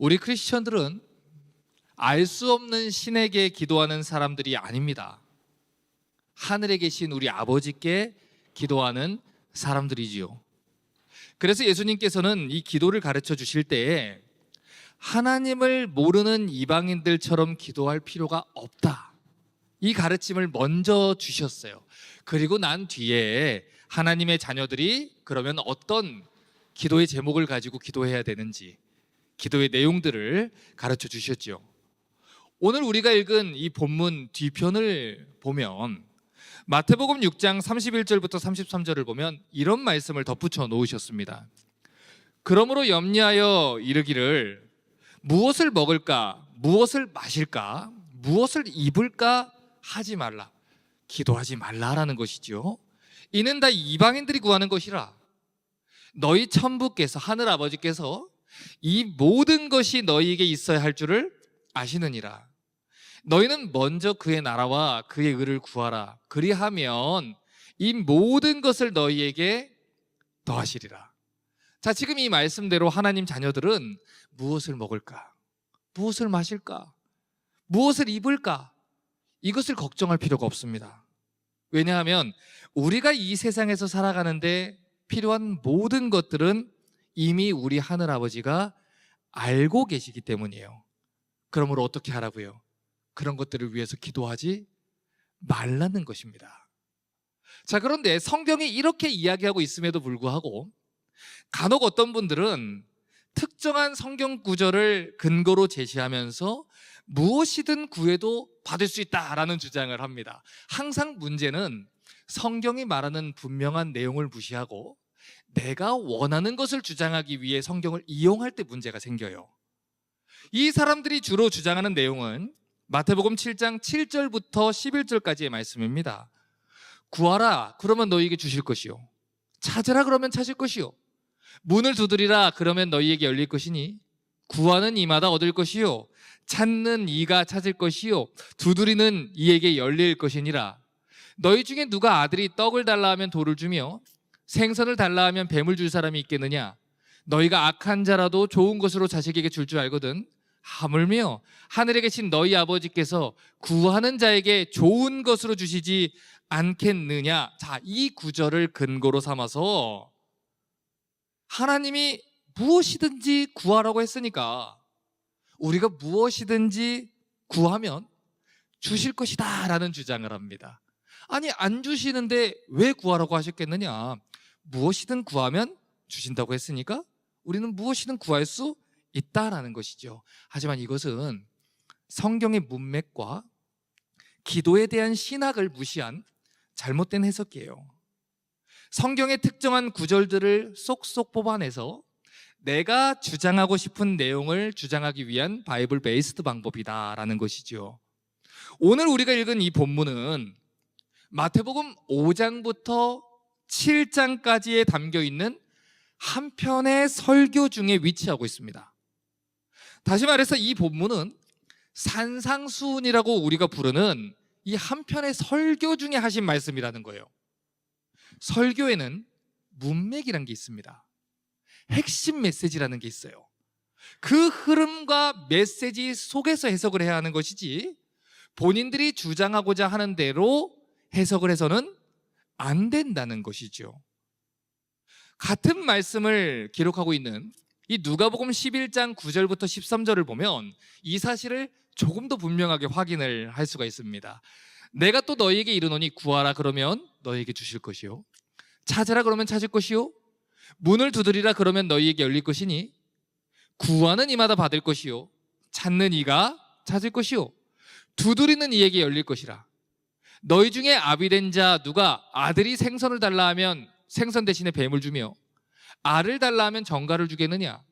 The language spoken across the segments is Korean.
우리 크리스천들은 알 수 없는 신에게 기도하는 사람들이 아닙니다. 하늘에 계신 우리 아버지께 기도하는 사람들이지요. 그래서 예수님께서는 이 기도를 가르쳐 주실 때에 하나님을 모르는 이방인들처럼 기도할 필요가 없다, 이 가르침을 먼저 주셨어요. 그리고 난 뒤에 하나님의 자녀들이 그러면 어떤 기도의 제목을 가지고 기도해야 되는지, 기도의 내용들을 가르쳐 주셨죠. 오늘 우리가 읽은 이 본문 뒤편을 보면 마태복음 6장 31절부터 33절을 보면 이런 말씀을 덧붙여 놓으셨습니다. 그러므로 염려하여 이르기를 무엇을 먹을까, 무엇을 마실까, 무엇을 입을까 하지 말라. 기도하지 말라라는 것이죠. 이는 다 이방인들이 구하는 것이라. 너희 천부께서, 하늘 아버지께서 이 모든 것이 너희에게 있어야 할 줄을 아시느니라. 너희는 먼저 그의 나라와 그의 의를 구하라. 그리하면 이 모든 것을 너희에게 더하시리라. 자, 지금 이 말씀대로 하나님 자녀들은 무엇을 먹을까, 무엇을 마실까, 무엇을 입을까, 이것을 걱정할 필요가 없습니다. 왜냐하면 우리가 이 세상에서 살아가는데 필요한 모든 것들은 이미 우리 하늘 아버지가 알고 계시기 때문이에요. 그러므로 어떻게 하라고요? 그런 것들을 위해서 기도하지 말라는 것입니다. 자, 그런데 성경이 이렇게 이야기하고 있음에도 불구하고 간혹 어떤 분들은 특정한 성경 구절을 근거로 제시하면서 무엇이든 구해도 받을 수 있다라는 주장을 합니다. 항상 문제는 성경이 말하는 분명한 내용을 무시하고 내가 원하는 것을 주장하기 위해 성경을 이용할 때 문제가 생겨요. 이 사람들이 주로 주장하는 내용은 마태복음 7장 7절부터 11절까지의 말씀입니다. 구하라, 그러면 너희에게 주실 것이요. 찾으라, 그러면 찾을 것이요. 문을 두드리라, 그러면 너희에게 열릴 것이니 구하는 이마다 얻을 것이요, 찾는 이가 찾을 것이요, 두드리는 이에게 열릴 것이니라. 너희 중에 누가 아들이 떡을 달라 하면 돌을 주며 생선을 달라 하면 뱀을 줄 사람이 있겠느냐? 너희가 악한 자라도 좋은 것으로 자식에게 줄 줄 알거든. 하물며 하늘에 계신 너희 아버지께서 구하는 자에게 좋은 것으로 주시지 않겠느냐? 자, 이 구절을 근거로 삼아서 하나님이 무엇이든지 구하라고 했으니까 우리가 무엇이든지 구하면 주실 것이다 라는 주장을 합니다. 아니, 안 주시는데 왜 구하라고 하셨겠느냐? 무엇이든 구하면 주신다고 했으니까 우리는 무엇이든 구할 수 있다라는 것이죠. 하지만 이것은 성경의 문맥과 기도에 대한 신학을 무시한 잘못된 해석이에요. 성경의 특정한 구절들을 쏙쏙 뽑아내서 내가 주장하고 싶은 내용을 주장하기 위한 바이블 베이스드 방법이다라는 것이죠. 오늘 우리가 읽은 이 본문은 마태복음 5장부터 7장까지에 담겨 있는 한 편의 설교 중에 위치하고 있습니다. 다시 말해서 이 본문은 산상수훈이라고 우리가 부르는 이 한 편의 설교 중에 하신 말씀이라는 거예요. 설교에는 문맥이라는 게 있습니다. 핵심 메시지라는 게 있어요. 그 흐름과 메시지 속에서 해석을 해야 하는 것이지 본인들이 주장하고자 하는 대로 해석을 해서는 안 된다는 것이죠. 같은 말씀을 기록하고 있는 이 누가복음 11장 9절부터 13절을 보면 이 사실을 조금 더 분명하게 확인을 할 수가 있습니다. 내가 또 너희에게 이르노니 구하라, 그러면 너희에게 주실 것이요, 찾으라, 그러면 찾을 것이요, 문을 두드리라, 그러면 너희에게 열릴 것이니 구하는 이마다 받을 것이요, 찾는 이가 찾을 것이요, 두드리는 이에게 열릴 것이라. 너희 중에 아비된 자 누가 아들이 생선을 달라 하면 생선 대신에 뱀을 주며 알을 달라 하면 정갈을 주겠느냐?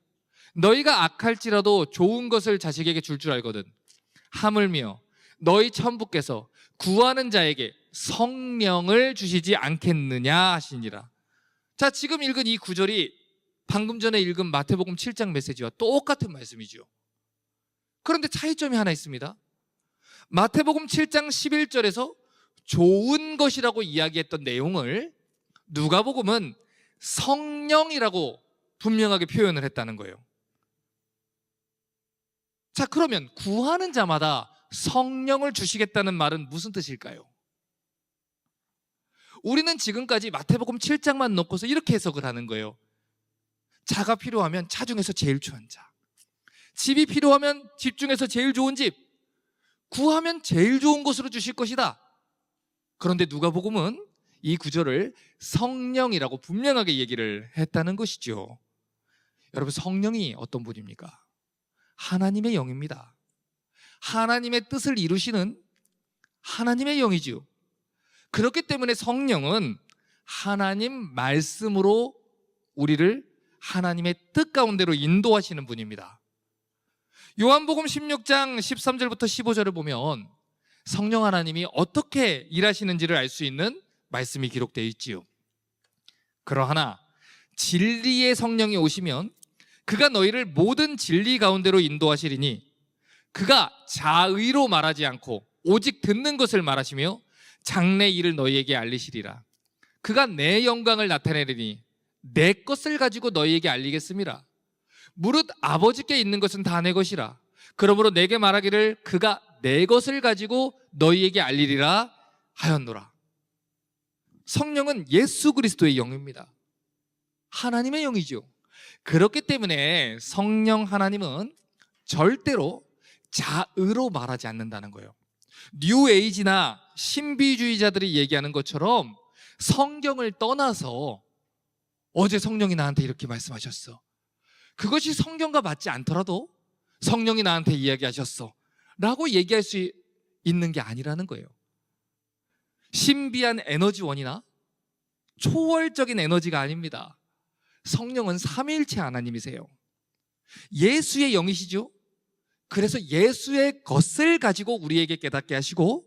너희가 악할지라도 좋은 것을 자식에게 줄 줄 알거든. 하물며 너희 천부께서 구하는 자에게 성령을 주시지 않겠느냐 하시니라. 자, 지금 읽은 이 구절이 방금 전에 읽은 마태복음 7장 메시지와 똑같은 말씀이죠. 그런데 차이점이 하나 있습니다. 마태복음 7장 11절에서 좋은 것이라고 이야기했던 내용을 누가복음은 성령이라고 분명하게 표현을 했다는 거예요. 자, 그러면 구하는 자마다 성령을 주시겠다는 말은 무슨 뜻일까요? 우리는 지금까지 마태복음 7장만 놓고서 이렇게 해석을 하는 거예요. 자가 필요하면 차 중에서 제일 좋은 자, 집이 필요하면 집 중에서 제일 좋은 집, 구하면 제일 좋은 곳으로 주실 것이다. 그런데 누가복음은 이 구절을 성령이라고 분명하게 얘기를 했다는 것이죠. 여러분, 성령이 어떤 분입니까? 하나님의 영입니다. 하나님의 뜻을 이루시는 하나님의 영이지요. 그렇기 때문에 성령은 하나님 말씀으로 우리를 하나님의 뜻 가운데로 인도하시는 분입니다. 요한복음 16장 13절부터 15절을 보면 성령 하나님이 어떻게 일하시는지를 알 수 있는 말씀이 기록되어 있지요. 그러하나 진리의 성령이 오시면 그가 너희를 모든 진리 가운데로 인도하시리니 그가 자의로 말하지 않고 오직 듣는 것을 말하시며 장래 일을 너희에게 알리시리라. 그가 내 영광을 나타내리니 내 것을 가지고 너희에게 알리겠음이라. 무릇 아버지께 있는 것은 다 내 것이라. 그러므로 내게 말하기를 그가 내 것을 가지고 너희에게 알리리라 하였노라. 성령은 예수 그리스도의 영입니다. 하나님의 영이죠. 그렇기 때문에 성령 하나님은 절대로 자의로 말하지 않는다는 거예요. 뉴에이지나 신비주의자들이 얘기하는 것처럼 성경을 떠나서 어제 성령이 나한테 이렇게 말씀하셨어, 그것이 성경과 맞지 않더라도 성령이 나한테 이야기하셨어 라고 얘기할 수 있는 게 아니라는 거예요. 신비한 에너지원이나 초월적인 에너지가 아닙니다. 성령은 삼위일체 하나님이세요. 예수의 영이시죠. 그래서 예수의 것을 가지고 우리에게 깨닫게 하시고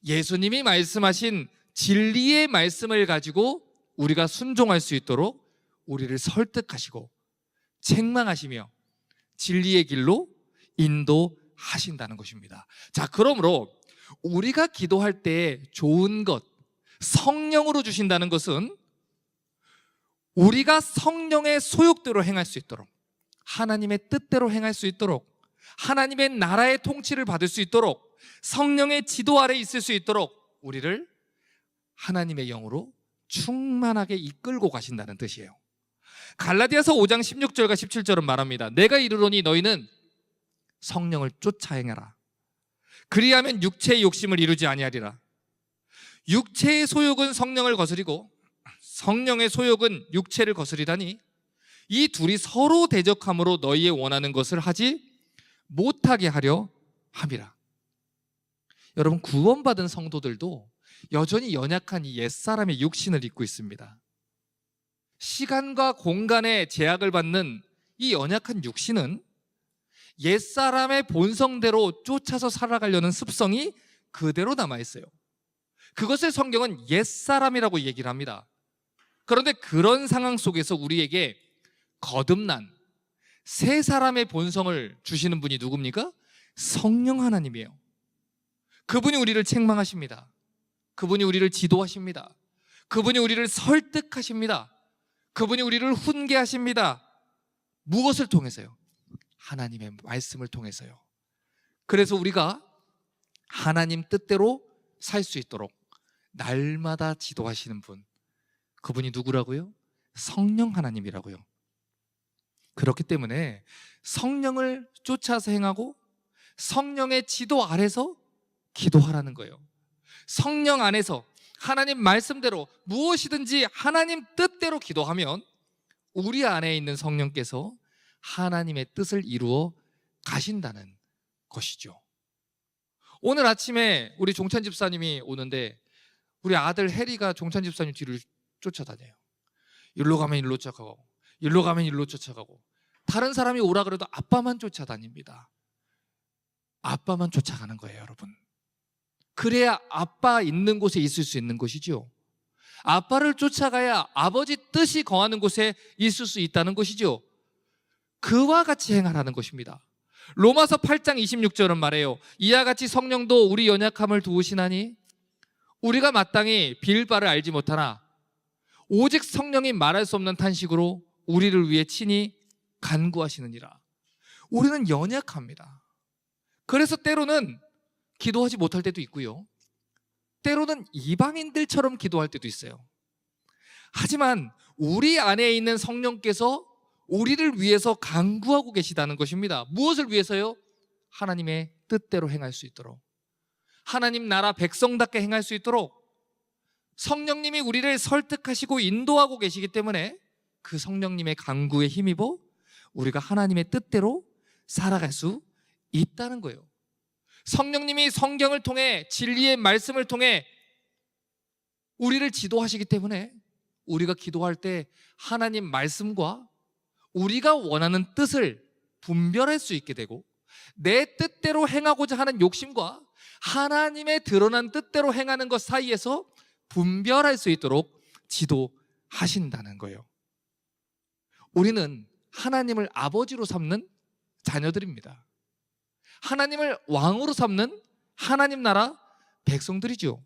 예수님이 말씀하신 진리의 말씀을 가지고 우리가 순종할 수 있도록 우리를 설득하시고 책망하시며 진리의 길로 인도하신다는 것입니다. 자, 그러므로 우리가 기도할 때 좋은 것, 성령으로 주신다는 것은 우리가 성령의 소욕대로 행할 수 있도록, 하나님의 뜻대로 행할 수 있도록, 하나님의 나라의 통치를 받을 수 있도록, 성령의 지도 아래 있을 수 있도록 우리를 하나님의 영으로 충만하게 이끌고 가신다는 뜻이에요. 갈라디아서 5장 16절과 17절은 말합니다. 내가 이르노니 너희는 성령을 쫓아 행하라. 그리하면 육체의 욕심을 이루지 아니하리라. 육체의 소욕은 성령을 거스리고 성령의 소욕은 육체를 거스리다니 이 둘이 서로 대적함으로 너희의 원하는 것을 하지 못하게 하려 함이라. 여러분, 구원받은 성도들도 여전히 연약한 이 옛사람의 육신을 입고 있습니다. 시간과 공간의 제약을 받는 이 연약한 육신은 옛사람의 본성대로 쫓아서 살아가려는 습성이 그대로 남아있어요. 그것을 성경은 옛사람이라고 얘기를 합니다. 그런데 그런 상황 속에서 우리에게 거듭난 새 사람의 본성을 주시는 분이 누굽니까? 성령 하나님이에요. 그분이 우리를 책망하십니다. 그분이 우리를 지도하십니다. 그분이 우리를 설득하십니다. 그분이 우리를 훈계하십니다. 무엇을 통해서요? 하나님의 말씀을 통해서요. 그래서 우리가 하나님 뜻대로 살 수 있도록 날마다 지도하시는 분, 그분이 누구라고요? 성령 하나님이라고요. 그렇기 때문에 성령을 쫓아서 행하고 성령의 지도 아래서 기도하라는 거예요. 성령 안에서 하나님 말씀대로 무엇이든지 하나님 뜻대로 기도하면 우리 안에 있는 성령께서 하나님의 뜻을 이루어 가신다는 것이죠. 오늘 아침에 우리 종찬 집사님이 오는데 우리 아들 해리가 종찬 집사님 뒤를 쫓아다녀요. 일로 가면 일로 쫓아가고 일로 가면 일로 쫓아가고 다른 사람이 오라 그래도 아빠만 쫓아다닙니다. 아빠만 쫓아가는 거예요, 여러분. 그래야 아빠 있는 곳에 있을 수 있는 것이죠. 아빠를 쫓아가야 아버지 뜻이 거하는 곳에 있을 수 있다는 것이죠. 그와 같이 행하라는 것입니다. 로마서 8장 26절은 말해요. 이와 같이 성령도 우리 연약함을 도우시나니 우리가 마땅히 빌 바를 알지 못하나 오직 성령이 말할 수 없는 탄식으로 우리를 위해 친히 간구하시느니라. 우리는 연약합니다. 그래서 때로는 기도하지 못할 때도 있고요. 때로는 이방인들처럼 기도할 때도 있어요. 하지만 우리 안에 있는 성령께서 우리를 위해서 간구하고 계시다는 것입니다. 무엇을 위해서요? 하나님의 뜻대로 행할 수 있도록, 하나님 나라 백성답게 행할 수 있도록 성령님이 우리를 설득하시고 인도하고 계시기 때문에 그 성령님의 간구에 힘입어 우리가 하나님의 뜻대로 살아갈 수 있다는 거예요. 성령님이 성경을 통해, 진리의 말씀을 통해 우리를 지도하시기 때문에 우리가 기도할 때 하나님 말씀과 우리가 원하는 뜻을 분별할 수 있게 되고, 내 뜻대로 행하고자 하는 욕심과 하나님의 드러난 뜻대로 행하는 것 사이에서 분별할 수 있도록 지도하신다는 거예요. 우리는 하나님을 아버지로 삼는 자녀들입니다. 하나님을 왕으로 삼는 하나님 나라 백성들이죠.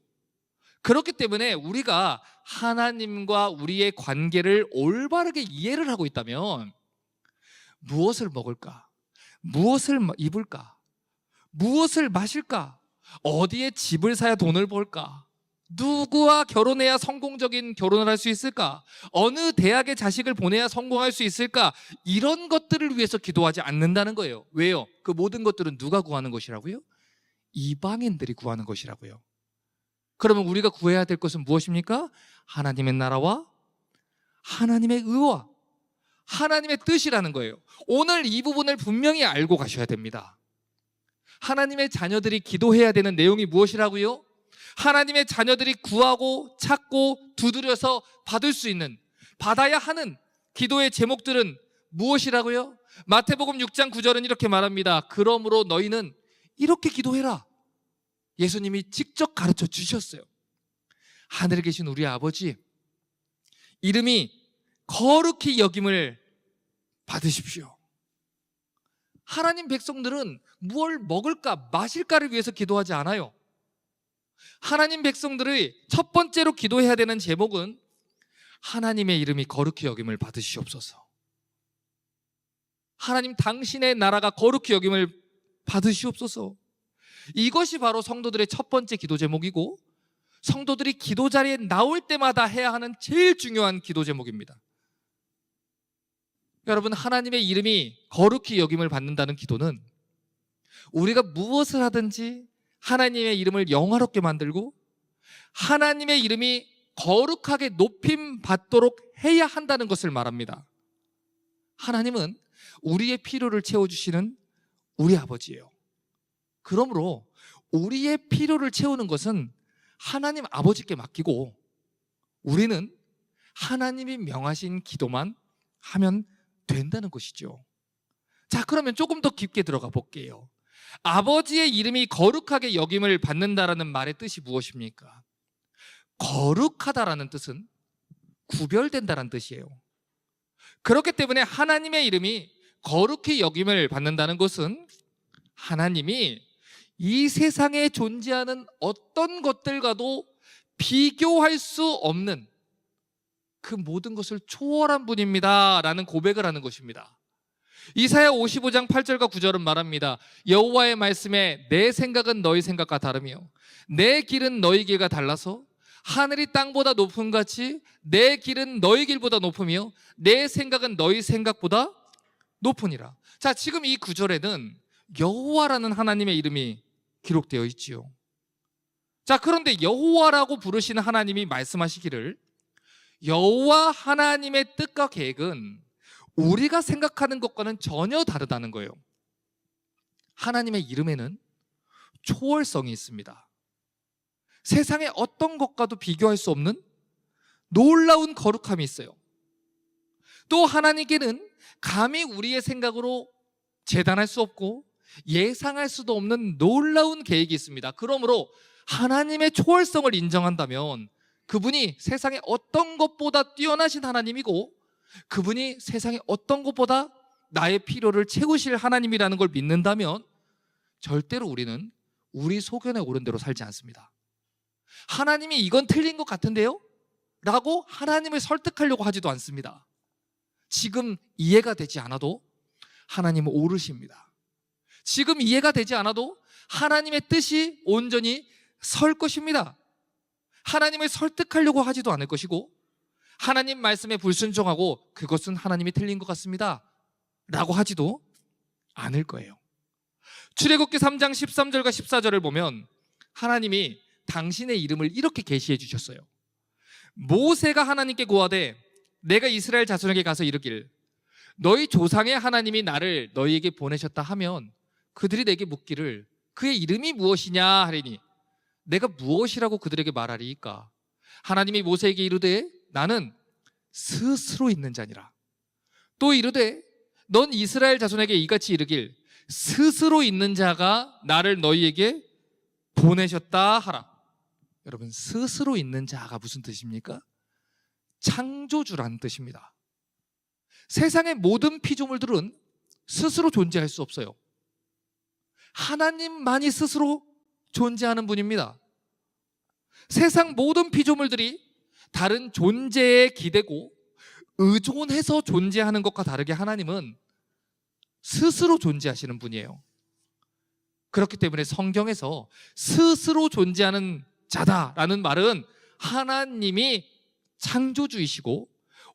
그렇기 때문에 우리가 하나님과 우리의 관계를 올바르게 이해를 하고 있다면 무엇을 먹을까? 무엇을 입을까? 무엇을 마실까? 어디에 집을 사야 돈을 벌까? 누구와 결혼해야 성공적인 결혼을 할 수 있을까? 어느 대학에 자식을 보내야 성공할 수 있을까? 이런 것들을 위해서 기도하지 않는다는 거예요. 왜요? 그 모든 것들은 누가 구하는 것이라고요? 이방인들이 구하는 것이라고요. 그러면 우리가 구해야 될 것은 무엇입니까? 하나님의 나라와 하나님의 의와 하나님의 뜻이라는 거예요. 오늘 이 부분을 분명히 알고 가셔야 됩니다. 하나님의 자녀들이 기도해야 되는 내용이 무엇이라고요? 하나님의 자녀들이 구하고 찾고 두드려서 받을 수 있는, 받아야 하는 기도의 제목들은 무엇이라고요? 마태복음 6장 9절은 이렇게 말합니다. 그러므로 너희는 이렇게 기도해라. 예수님이 직접 가르쳐 주셨어요. 하늘에 계신 우리 아버지, 이름이 거룩히 여김을 받으십시오. 하나님 백성들은 무엇을 먹을까 마실까를 위해서 기도하지 않아요. 하나님 백성들의 첫 번째로 기도해야 되는 제목은 하나님의 이름이 거룩히 여김을 받으시옵소서. 하나님 당신의 나라가 거룩히 여김을 받으시옵소서. 이것이 바로 성도들의 첫 번째 기도 제목이고, 성도들이 기도 자리에 나올 때마다 해야 하는 제일 중요한 기도 제목입니다. 여러분, 하나님의 이름이 거룩히 여김을 받는다는 기도는 우리가 무엇을 하든지 하나님의 이름을 영화롭게 만들고 하나님의 이름이 거룩하게 높임 받도록 해야 한다는 것을 말합니다. 하나님은 우리의 필요를 채워주시는 우리 아버지예요. 그러므로 우리의 필요를 채우는 것은 하나님 아버지께 맡기고 우리는 하나님이 명하신 기도만 하면 된다는 것이죠. 자, 그러면 조금 더 깊게 들어가 볼게요. 아버지의 이름이 거룩하게 여김을 받는다라는 말의 뜻이 무엇입니까? 거룩하다라는 뜻은 구별된다라는 뜻이에요. 그렇기 때문에 하나님의 이름이 거룩히 여김을 받는다는 것은 하나님이 이 세상에 존재하는 어떤 것들과도 비교할 수 없는 그 모든 것을 초월한 분입니다 라는 고백을 하는 것입니다. 이사야 55장 8절과 9절은 말합니다. 여호와의 말씀에 내 생각은 너희 생각과 다르며 내 길은 너희 길과 달라서 하늘이 땅보다 높음 같이 내 길은 너희 길보다 높으며 내 생각은 너희 생각보다 높으니라. 자, 지금 이 구절에는 여호와라는 하나님의 이름이 기록되어 있지요. 자, 그런데 여호와라고 부르시는 하나님이 말씀하시기를 여호와 하나님의 뜻과 계획은 우리가 생각하는 것과는 전혀 다르다는 거예요. 하나님의 이름에는 초월성이 있습니다. 세상의 어떤 것과도 비교할 수 없는 놀라운 거룩함이 있어요. 또 하나님께는 감히 우리의 생각으로 재단할 수 없고 예상할 수도 없는 놀라운 계획이 있습니다. 그러므로 하나님의 초월성을 인정한다면 그분이 세상의 어떤 것보다 뛰어나신 하나님이고 그분이 세상의 어떤 것보다 나의 필요를 채우실 하나님이라는 걸 믿는다면 절대로 우리는 우리 소견에 오른 대로 살지 않습니다. 하나님이 이건 틀린 것 같은데요? 라고 하나님을 설득하려고 하지도 않습니다. 지금 이해가 되지 않아도 하나님은 옳으십니다. 지금 이해가 되지 않아도 하나님의 뜻이 온전히 설 것입니다. 하나님을 설득하려고 하지도 않을 것이고, 하나님 말씀에 불순종하고 그것은 하나님이 틀린 것 같습니다 라고 하지도 않을 거예요. 출애굽기 3장 13절과 14절을 보면 하나님이 당신의 이름을 이렇게 계시해 주셨어요. 모세가 하나님께 고하되 내가 이스라엘 자손에게 가서 이르기를 너희 조상의 하나님이 나를 너희에게 보내셨다 하면 그들이 내게 묻기를 그의 이름이 무엇이냐 하리니 내가 무엇이라고 그들에게 말하리이까? 하나님이 모세에게 이르되 나는 스스로 있는 자니라. 또 이르되 넌 이스라엘 자손에게 이같이 이르길 스스로 있는 자가 나를 너희에게 보내셨다 하라. 여러분, 스스로 있는 자가 무슨 뜻입니까? 창조주라는 뜻입니다. 세상의 모든 피조물들은 스스로 존재할 수 없어요. 하나님만이 스스로 존재하는 분입니다. 세상 모든 피조물들이 다른 존재에 기대고 의존해서 존재하는 것과 다르게 하나님은 스스로 존재하시는 분이에요. 그렇기 때문에 성경에서 스스로 존재하는 자다라는 말은 하나님이 창조주이시고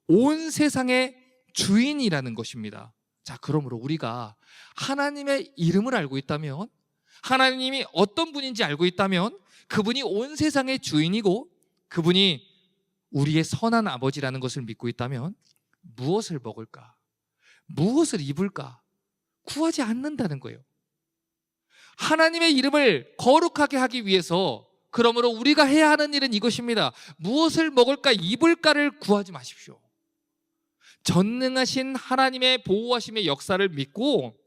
온 세상의 주인이라는 것입니다. 자, 그러므로 우리가 하나님의 이름을 알고 있다면, 하나님이 어떤 분인지 알고 있다면, 그분이 온 세상의 주인이고 그분이 우리의 선한 아버지라는 것을 믿고 있다면 무엇을 먹을까? 무엇을 입을까? 구하지 않는다는 거예요. 하나님의 이름을 거룩하게 하기 위해서, 그러므로 우리가 해야 하는 일은 이것입니다. 무엇을 먹을까, 입을까를 구하지 마십시오. 전능하신 하나님의 보호하심의 역사를 믿고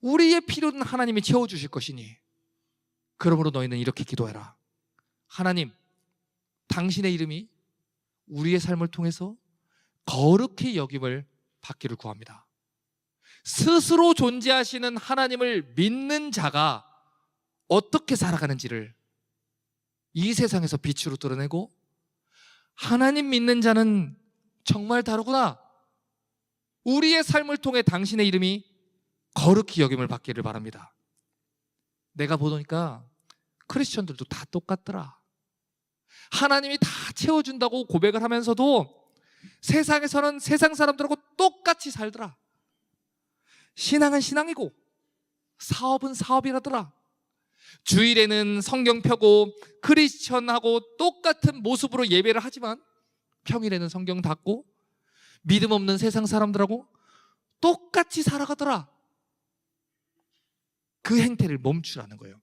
우리의 필요는 하나님이 채워주실 것이니, 그러므로 너희는 이렇게 기도해라. 하나님, 당신의 이름이 우리의 삶을 통해서 거룩히 여김을 받기를 구합니다. 스스로 존재하시는 하나님을 믿는 자가 어떻게 살아가는지를 이 세상에서 빛으로 드러내고, 하나님 믿는 자는 정말 다르구나, 우리의 삶을 통해 당신의 이름이 거룩히 여김을 받기를 바랍니다. 내가 보니까 크리스천들도 다 똑같더라. 하나님이 다 채워준다고 고백을 하면서도 세상에서는 세상 사람들하고 똑같이 살더라. 신앙은 신앙이고 사업은 사업이라더라. 주일에는 성경 펴고 크리스천하고 똑같은 모습으로 예배를 하지만 평일에는 성경 닫고 믿음 없는 세상 사람들하고 똑같이 살아가더라. 그 행태를 멈추라는 거예요.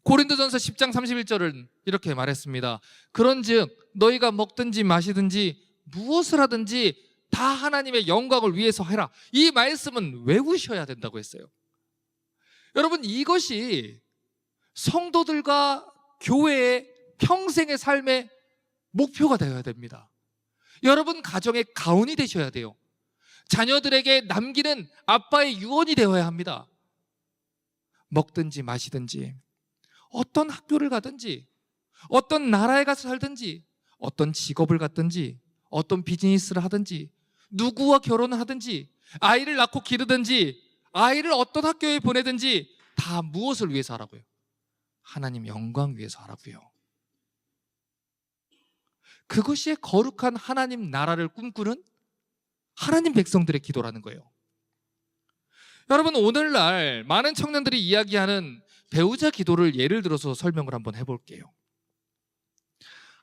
고린도전서 10장 31절은 이렇게 말했습니다. 그런즉 너희가 먹든지 마시든지 무엇을 하든지 다 하나님의 영광을 위해서 해라. 이 말씀은 외우셔야 된다고 했어요. 여러분, 이것이 성도들과 교회의 평생의 삶의 목표가 되어야 됩니다. 여러분 가정의 가훈이 되셔야 돼요. 자녀들에게 남기는 아빠의 유언이 되어야 합니다. 먹든지 마시든지, 어떤 학교를 가든지, 어떤 나라에 가서 살든지, 어떤 직업을 갖든지, 어떤 비즈니스를 하든지, 누구와 결혼을 하든지, 아이를 낳고 기르든지, 아이를 어떤 학교에 보내든지 다 무엇을 위해서 하라고요? 하나님 영광 위해서 하라고요. 그것이 거룩한 하나님 나라를 꿈꾸는 하나님 백성들의 기도라는 거예요. 여러분, 오늘날 많은 청년들이 이야기하는 배우자 기도를 예를 들어서 설명을 한번 해볼게요.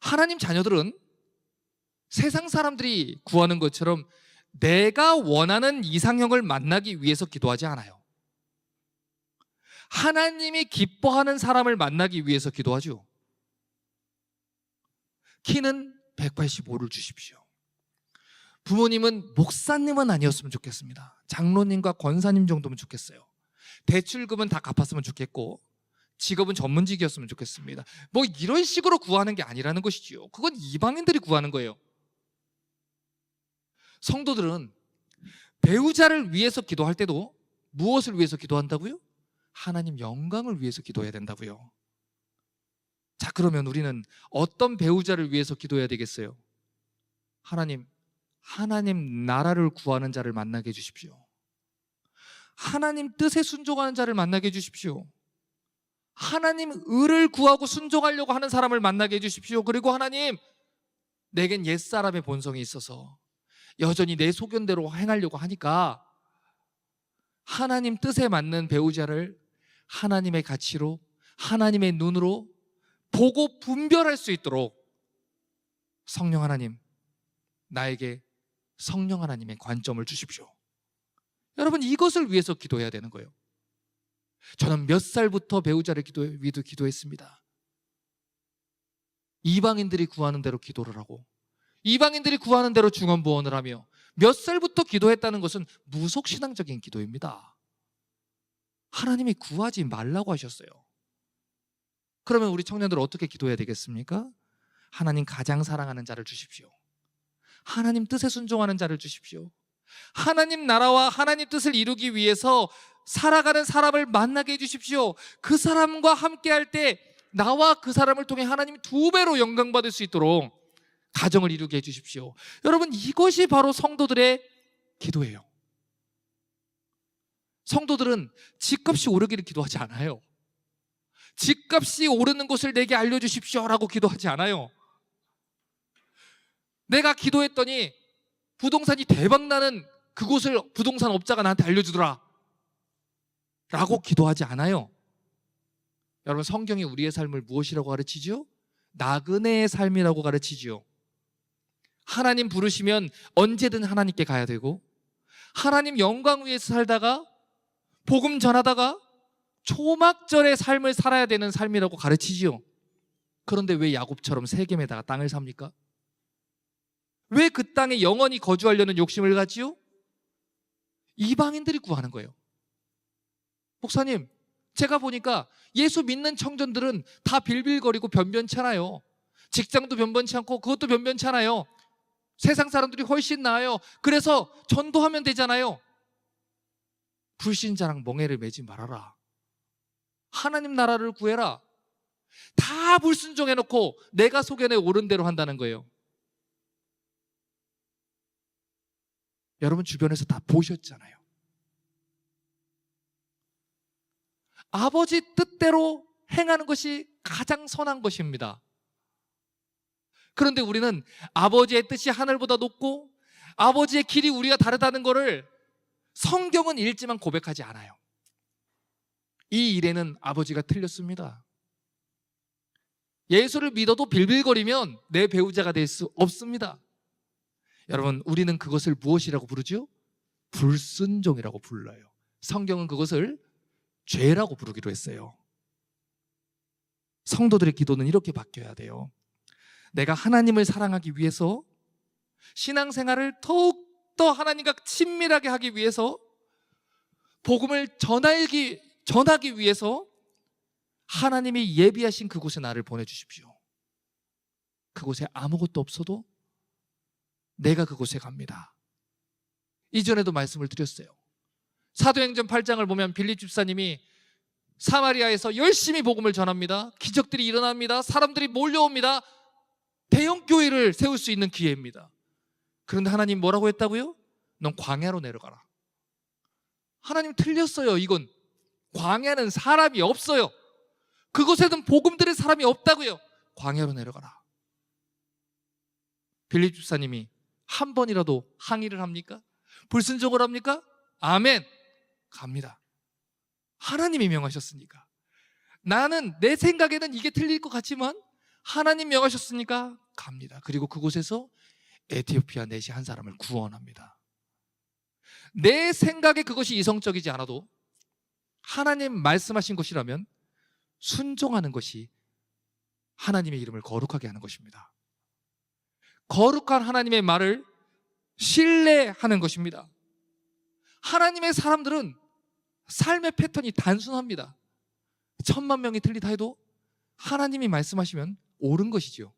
하나님 자녀들은 세상 사람들이 구하는 것처럼 내가 원하는 이상형을 만나기 위해서 기도하지 않아요. 하나님이 기뻐하는 사람을 만나기 위해서 기도하죠. 키는 185를 주십시오. 부모님은 목사님은 아니었으면 좋겠습니다. 장로님과 권사님 정도면 좋겠어요. 대출금은 다 갚았으면 좋겠고, 직업은 전문직이었으면 좋겠습니다. 뭐 이런 식으로 구하는 게 아니라는 것이지요. 그건 이방인들이 구하는 거예요. 성도들은 배우자를 위해서 기도할 때도 무엇을 위해서 기도한다고요? 하나님 영광을 위해서 기도해야 된다고요. 자, 그러면 우리는 어떤 배우자를 위해서 기도해야 되겠어요? 하나님 나라를 구하는 자를 만나게 해주십시오. 하나님 뜻에 순종하는 자를 만나게 해주십시오. 하나님 의를 구하고 순종하려고 하는 사람을 만나게 해주십시오. 그리고 하나님, 내겐 옛사람의 본성이 있어서 여전히 내 소견대로 행하려고 하니까 하나님 뜻에 맞는 배우자를 하나님의 가치로, 하나님의 눈으로 보고 분별할 수 있도록 성령 하나님, 나에게 성령 하나님의 관점을 주십시오. 여러분, 이것을 위해서 기도해야 되는 거예요. 저는 몇 살부터 배우자를 위해서 기도했습니다. 이방인들이 구하는 대로 기도를 하고, 이방인들이 구하는 대로 중언부언을 하며, 몇 살부터 기도했다는 것은 무속신앙적인 기도입니다. 하나님이 구하지 말라고 하셨어요. 그러면 우리 청년들 어떻게 기도해야 되겠습니까? 하나님 가장 사랑하는 자를 주십시오. 하나님 뜻에 순종하는 자를 주십시오. 하나님 나라와 하나님 뜻을 이루기 위해서 살아가는 사람을 만나게 해주십시오. 그 사람과 함께 할 때 나와 그 사람을 통해 하나님이 2배로 영광받을 수 있도록 가정을 이루게 해주십시오. 여러분, 이것이 바로 성도들의 기도예요. 성도들은 집값이 오르기를 기도하지 않아요. 집값이 오르는 곳을 내게 알려주십시오라고 기도하지 않아요. 내가 기도했더니 부동산이 대박나는 그곳을 부동산 업자가 나한테 알려주더라 라고 기도하지 않아요. 여러분, 성경이 우리의 삶을 무엇이라고 가르치죠? 나그네의 삶이라고 가르치죠. 하나님 부르시면 언제든 하나님께 가야 되고, 하나님 영광 위에서 살다가 복음 전하다가 초막절의 삶을 살아야 되는 삶이라고 가르치지요. 그런데 왜 야곱처럼 세겜에다가 땅을 삽니까? 왜 그 땅에 영원히 거주하려는 욕심을 가지요? 이방인들이 구하는 거예요. 목사님, 제가 보니까 예수 믿는 청년들은 다 빌빌거리고 변변찮아요. 직장도 변변치 않고 그것도 변변찮아요. 세상 사람들이 훨씬 나아요. 그래서 전도하면 되잖아요. 불신자랑 멍해를 매지 말아라. 하나님 나라를 구해라. 다 불순종해놓고 내가 소견에 옳은 대로 한다는 거예요. 여러분 주변에서 다 보셨잖아요. 아버지 뜻대로 행하는 것이 가장 선한 것입니다. 그런데 우리는 아버지의 뜻이 하늘보다 높고 아버지의 길이 우리가 다르다는 것을 성경은 읽지만 고백하지 않아요. 이 일에는 아버지가 틀렸습니다. 예수를 믿어도 빌빌거리면 내 배우자가 될 수 없습니다. 여러분, 우리는 그것을 무엇이라고 부르죠? 불순종이라고 불러요. 성경은 그것을 죄라고 부르기로 했어요. 성도들의 기도는 이렇게 바뀌어야 돼요. 내가 하나님을 사랑하기 위해서, 신앙생활을 더욱더 하나님과 친밀하게 하기 위해서, 복음을 전하기 위해서 하나님이 예비하신 그곳에 나를 보내주십시오. 그곳에 아무것도 없어도 내가 그곳에 갑니다. 이전에도 말씀을 드렸어요. 사도행전 8장을 보면 빌립 집사님이 사마리아에서 열심히 복음을 전합니다. 기적들이 일어납니다. 사람들이 몰려옵니다. 대형 교회를 세울 수 있는 기회입니다. 그런데 하나님 뭐라고 했다고요? 넌 광야로 내려가라. 하나님 틀렸어요. 이건 광야는 사람이 없어요. 그곳에는 복음 들을 사람이 없다고요. 광야로 내려가라. 빌립 집사님이 한 번이라도 항의를 합니까? 불순종을 합니까? 아멘. 갑니다. 하나님이 명하셨으니까. 나는 내 생각에는 이게 틀릴 것 같지만 하나님 명하셨으니까 갑니다. 그리고 그곳에서 에티오피아 내시 한 사람을 구원합니다. 내 생각에 그것이 이성적이지 않아도 하나님 말씀하신 것이라면 순종하는 것이 하나님의 이름을 거룩하게 하는 것입니다. 거룩한 하나님의 말을 신뢰하는 것입니다. 하나님의 사람들은 삶의 패턴이 단순합니다. 1000만 명이 틀리다 해도 하나님이 말씀하시면 옳은 것이지요.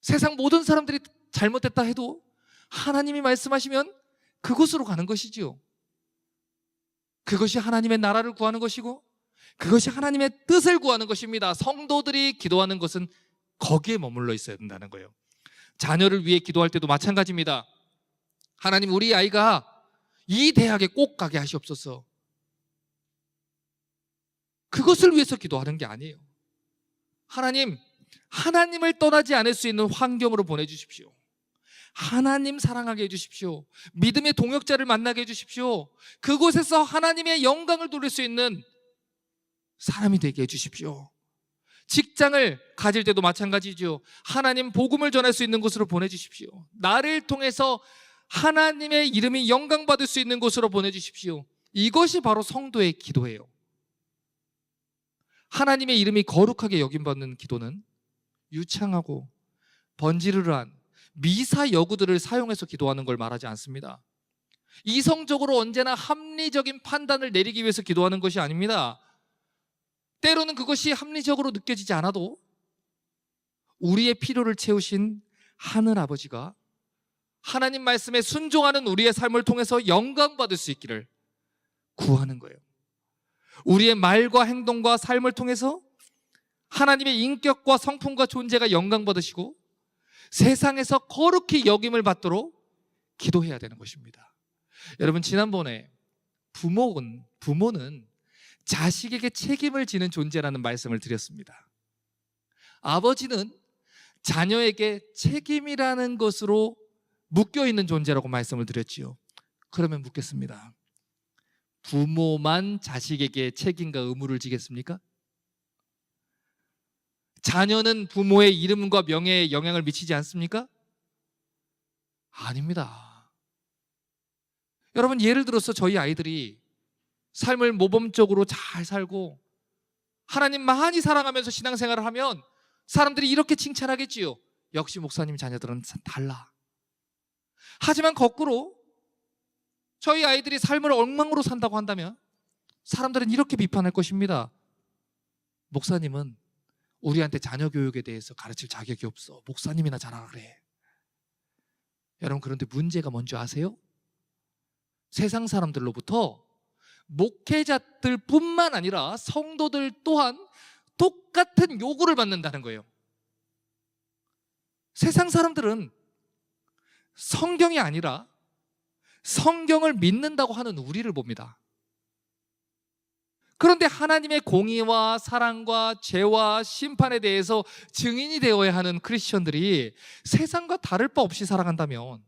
세상 모든 사람들이 잘못됐다 해도 하나님이 말씀하시면 그곳으로 가는 것이지요. 그것이 하나님의 나라를 구하는 것이고 그것이 하나님의 뜻을 구하는 것입니다. 성도들이 기도하는 것은 거기에 머물러 있어야 된다는 거예요. 자녀를 위해 기도할 때도 마찬가지입니다. 하나님, 우리 아이가 이 대학에 꼭 가게 하시옵소서. 그것을 위해서 기도하는 게 아니에요. 하나님을 떠나지 않을 수 있는 환경으로 보내주십시오. 하나님 사랑하게 해주십시오. 믿음의 동역자를 만나게 해주십시오. 그곳에서 하나님의 영광을 돌릴 수 있는 사람이 되게 해주십시오. 직장을 가질 때도 마찬가지죠. 하나님 복음을 전할 수 있는 곳으로 보내주십시오. 나를 통해서 하나님의 이름이 영광받을 수 있는 곳으로 보내주십시오. 이것이 바로 성도의 기도예요. 하나님의 이름이 거룩하게 여김받는 기도는 유창하고 번지르르한 미사 여구들을 사용해서 기도하는 걸 말하지 않습니다. 이성적으로 언제나 합리적인 판단을 내리기 위해서 기도하는 것이 아닙니다. 때로는 그것이 합리적으로 느껴지지 않아도 우리의 필요를 채우신 하늘 아버지가 하나님 말씀에 순종하는 우리의 삶을 통해서 영광받을 수 있기를 구하는 거예요. 우리의 말과 행동과 삶을 통해서 하나님의 인격과 성품과 존재가 영광받으시고 세상에서 거룩히 여김을 받도록 기도해야 되는 것입니다. 여러분, 지난번에 부모는 자식에게 책임을 지는 존재라는 말씀을 드렸습니다. 아버지는 자녀에게 책임이라는 것으로 묶여있는 존재라고 말씀을 드렸지요. 그러면 묻겠습니다. 부모만 자식에게 책임과 의무를 지겠습니까? 자녀는 부모의 이름과 명예에 영향을 미치지 않습니까? 아닙니다. 여러분, 예를 들어서 저희 아이들이 삶을 모범적으로 잘 살고 하나님 많이 사랑하면서 신앙생활을 하면 사람들이 이렇게 칭찬하겠지요. 역시 목사님 자녀들은 달라. 하지만 거꾸로 저희 아이들이 삶을 엉망으로 산다고 한다면 사람들은 이렇게 비판할 것입니다. 목사님은 우리한테 자녀 교육에 대해서 가르칠 자격이 없어. 목사님이나 잘하라 그래. 여러분, 그런데 문제가 뭔지 아세요? 세상 사람들로부터 목회자들뿐만 아니라 성도들 또한 똑같은 요구를 받는다는 거예요. 세상 사람들은 성경이 아니라 성경을 믿는다고 하는 우리를 봅니다. 그런데 하나님의 공의와 사랑과 죄와 심판에 대해서 증인이 되어야 하는 크리스천들이 세상과 다를 바 없이 살아간다면,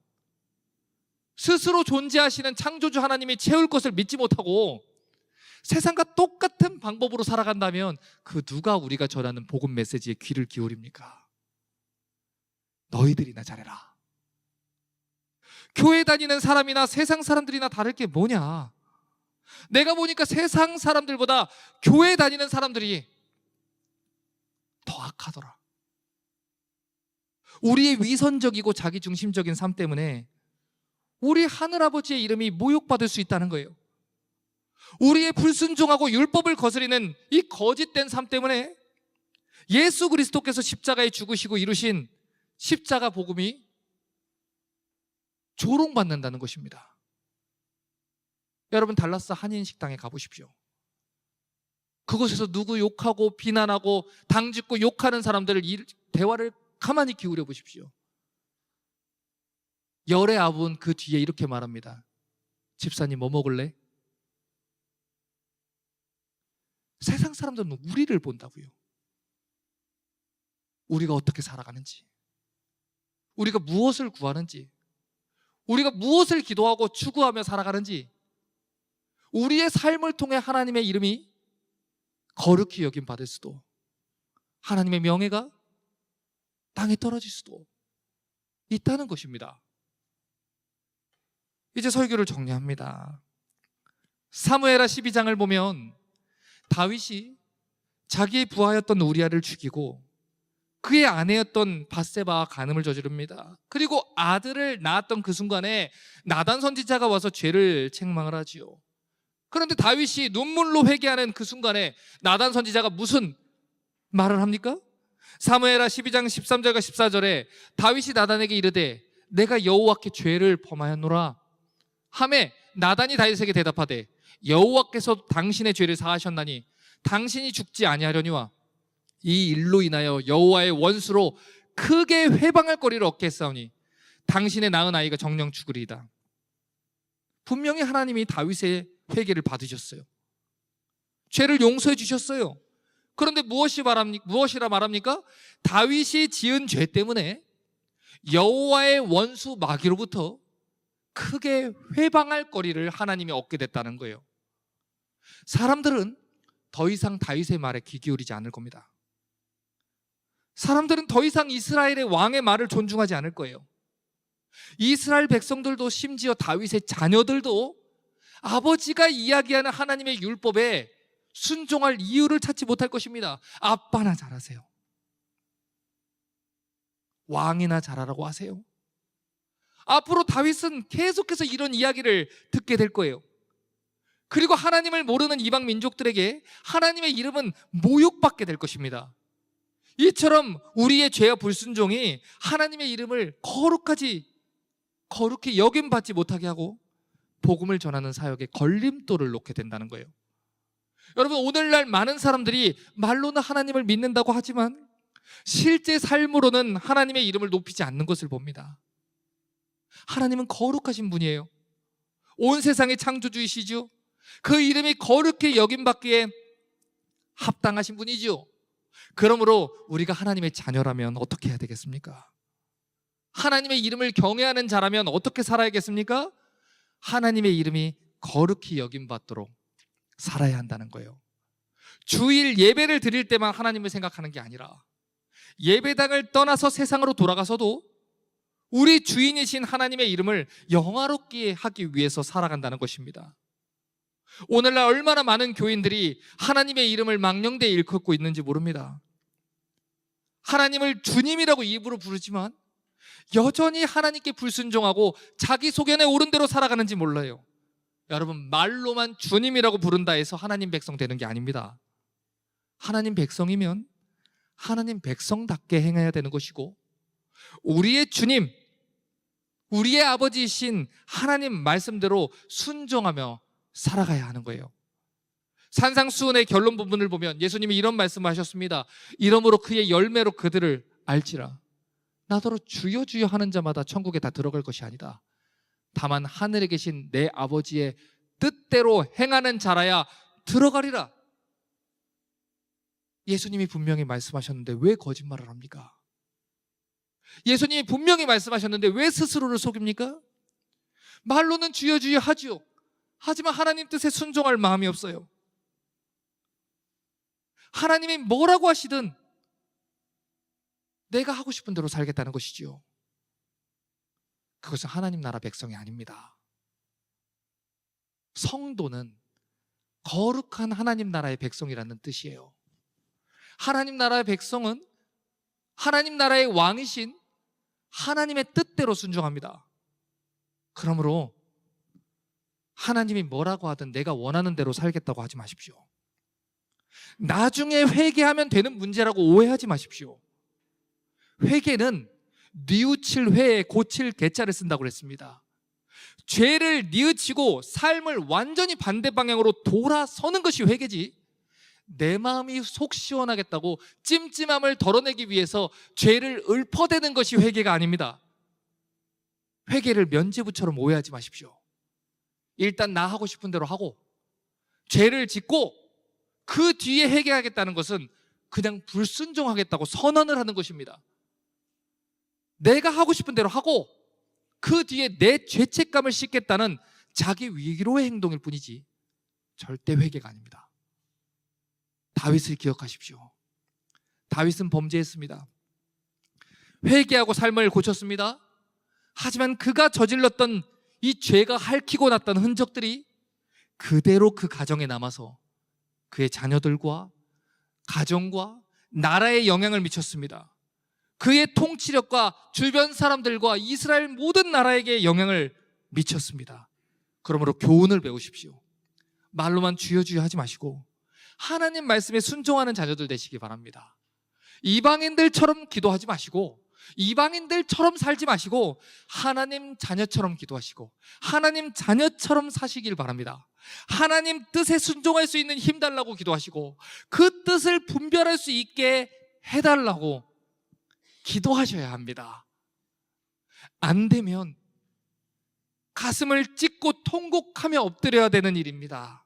스스로 존재하시는 창조주 하나님이 채울 것을 믿지 못하고 세상과 똑같은 방법으로 살아간다면 그 누가 우리가 전하는 복음 메시지에 귀를 기울입니까? 너희들이나 잘해라. 교회 다니는 사람이나 세상 사람들이나 다를 게 뭐냐? 내가 보니까 세상 사람들보다 교회 다니는 사람들이 더 악하더라. 우리의 위선적이고 자기중심적인 삶 때문에 우리 하늘아버지의 이름이 모욕받을 수 있다는 거예요. 우리의 불순종하고 율법을 거스리는 이 거짓된 삶 때문에 예수 그리스도께서 십자가에 죽으시고 이루신 십자가 복음이 조롱받는다는 것입니다. 여러분, 달라스 한인식당에 가보십시오. 그곳에서 누구 욕하고 비난하고 당짓고 욕하는 사람들을 대화를 가만히 기울여 보십시오. 열의 아부는 그 뒤에 이렇게 말합니다. 집사님 뭐 먹을래? 세상 사람들은 우리를 본다고요. 우리가 어떻게 살아가는지, 우리가 무엇을 구하는지, 우리가 무엇을 기도하고 추구하며 살아가는지, 우리의 삶을 통해 하나님의 이름이 거룩히 여김 받을 수도, 하나님의 명예가 땅에 떨어질 수도 있다는 것입니다. 이제 설교를 정리합니다. 사무엘하 12장을 보면 다윗이 자기의 부하였던 우리아를 죽이고 그의 아내였던 밧세바와 간음을 저지릅니다. 그리고 아들을 낳았던 그 순간에 나단 선지자가 와서 죄를 책망을 하지요. 그런데 다윗이 눈물로 회개하는 그 순간에 나단 선지자가 무슨 말을 합니까? 사무엘하 12장 13절과 14절에 다윗이 나단에게 이르되 내가 여호와께 죄를 범하였노라 하매 나단이 다윗에게 대답하되 여호와께서 당신의 죄를 사하셨나니 당신이 죽지 아니하려니와 이 일로 인하여 여호와의 원수로 크게 회방할 거리를 얻게 했사오니 당신의 낳은 아이가 정령 죽으리이다. 분명히 하나님이 다윗의 회개를 받으셨어요. 죄를 용서해 주셨어요. 그런데 무엇이라 말합니까? 다윗이 지은 죄 때문에 여호와의 원수 마귀로부터 크게 회방할 거리를 하나님이 얻게 됐다는 거예요. 사람들은 더 이상 다윗의 말에 귀 기울이지 않을 겁니다. 사람들은 더 이상 이스라엘의 왕의 말을 존중하지 않을 거예요. 이스라엘 백성들도, 심지어 다윗의 자녀들도 아버지가 이야기하는 하나님의 율법에 순종할 이유를 찾지 못할 것입니다. 아빠나 잘하세요. 왕이나 잘하라고 하세요. 앞으로 다윗은 계속해서 이런 이야기를 듣게 될 거예요. 그리고 하나님을 모르는 이방 민족들에게 하나님의 이름은 모욕받게 될 것입니다. 이처럼 우리의 죄와 불순종이 하나님의 이름을 거룩히 여김받지 못하게 하고 복음을 전하는 사역에 걸림돌을 놓게 된다는 거예요. 여러분, 오늘날 많은 사람들이 말로는 하나님을 믿는다고 하지만 실제 삶으로는 하나님의 이름을 높이지 않는 것을 봅니다. 하나님은 거룩하신 분이에요. 온 세상의 창조주이시죠. 그 이름이 거룩히 여김받기에 합당하신 분이죠. 그러므로 우리가 하나님의 자녀라면 어떻게 해야 되겠습니까? 하나님의 이름을 경외하는 자라면 어떻게 살아야겠습니까? 하나님의 이름이 거룩히 여김받도록 살아야 한다는 거예요. 주일 예배를 드릴 때만 하나님을 생각하는 게 아니라 예배당을 떠나서 세상으로 돌아가서도 우리 주인이신 하나님의 이름을 영화롭게 하기 위해서 살아간다는 것입니다. 오늘날 얼마나 많은 교인들이 하나님의 이름을 망령되이 일컫고 있는지 모릅니다. 하나님을 주님이라고 입으로 부르지만 여전히 하나님께 불순종하고 자기 소견에 오른 대로 살아가는지 몰라요. 여러분, 말로만 주님이라고 부른다 해서 하나님 백성 되는 게 아닙니다. 하나님 백성이면 하나님 백성답게 행해야 되는 것이고, 우리의 주님, 우리의 아버지이신 하나님 말씀대로 순종하며 살아가야 하는 거예요. 산상수훈의 결론 부분을 보면 예수님이 이런 말씀을 하셨습니다. 이러므로 그의 열매로 그들을 알지라. 나더러 주여 주여 하는 자마다 천국에 다 들어갈 것이 아니다. 다만 하늘에 계신 내 아버지의 뜻대로 행하는 자라야 들어가리라. 예수님이 분명히 말씀하셨는데 왜 거짓말을 합니까? 예수님이 분명히 말씀하셨는데 왜 스스로를 속입니까? 말로는 주여 주여 하지요. 하지만 하나님 뜻에 순종할 마음이 없어요. 하나님이 뭐라고 하시든 내가 하고 싶은 대로 살겠다는 것이지요. 그것은 하나님 나라 백성이 아닙니다. 성도는 거룩한 하나님 나라의 백성이라는 뜻이에요. 하나님 나라의 백성은 하나님 나라의 왕이신 하나님의 뜻대로 순종합니다. 그러므로 하나님이 뭐라고 하든 내가 원하는 대로 살겠다고 하지 마십시오. 나중에 회개하면 되는 문제라고 오해하지 마십시오. 회개는 뉘우칠 회에 고칠 개자를 쓴다고 그랬습니다. 죄를 뉘우치고 삶을 완전히 반대 방향으로 돌아서는 것이 회개지, 내 마음이 속 시원하겠다고 찜찜함을 덜어내기 위해서 죄를 읊어대는 것이 회개가 아닙니다. 회개를 면죄부처럼 오해하지 마십시오. 일단 나 하고 싶은 대로 하고 죄를 짓고 그 뒤에 회개하겠다는 것은 그냥 불순종하겠다고 선언을 하는 것입니다. 내가 하고 싶은 대로 하고 그 뒤에 내 죄책감을 씻겠다는 자기 위로의 행동일 뿐이지 절대 회개가 아닙니다. 다윗을 기억하십시오. 다윗은 범죄했습니다. 회개하고 삶을 고쳤습니다. 하지만 그가 저질렀던 이 죄가 핥히고 났던 흔적들이 그대로 그 가정에 남아서 그의 자녀들과 가정과 나라에 영향을 미쳤습니다. 그의 통치력과 주변 사람들과 이스라엘 모든 나라에게 영향을 미쳤습니다. 그러므로 교훈을 배우십시오. 말로만 주여 주여 하지 마시고 하나님 말씀에 순종하는 자녀들 되시기 바랍니다. 이방인들처럼 기도하지 마시고 이방인들처럼 살지 마시고 하나님 자녀처럼 기도하시고 하나님 자녀처럼 사시길 바랍니다. 하나님 뜻에 순종할 수 있는 힘 달라고 기도하시고 그 뜻을 분별할 수 있게 해달라고 기도하셔야 합니다. 안 되면 가슴을 찢고 꿇고 통곡하며 엎드려야 되는 일입니다.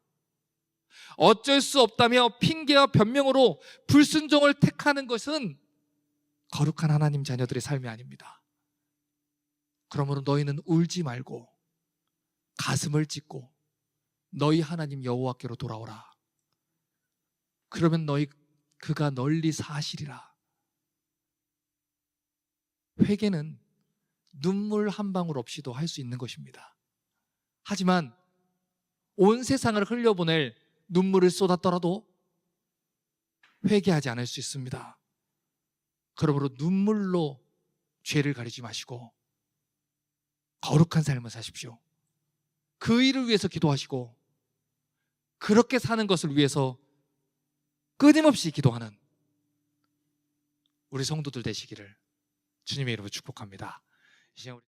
어쩔 수 없다며 핑계와 변명으로 불순종을 택하는 것은 거룩한 하나님 자녀들의 삶이 아닙니다. 그러므로 너희는 울지 말고 가슴을 찢고 너희 하나님 여호와께로 돌아오라. 그러면 그가 널리 사하시리라. 회개는 눈물 한 방울 없이도 할 수 있는 것입니다. 하지만 온 세상을 흘려보낼 눈물을 쏟았더라도 회개하지 않을 수 있습니다. 그러므로 눈물로 죄를 가리지 마시고 거룩한 삶을 사십시오. 그 일을 위해서 기도하시고 그렇게 사는 것을 위해서 끊임없이 기도하는 우리 성도들 되시기를 주님의 이름으로 축복합니다. 이 시간 우리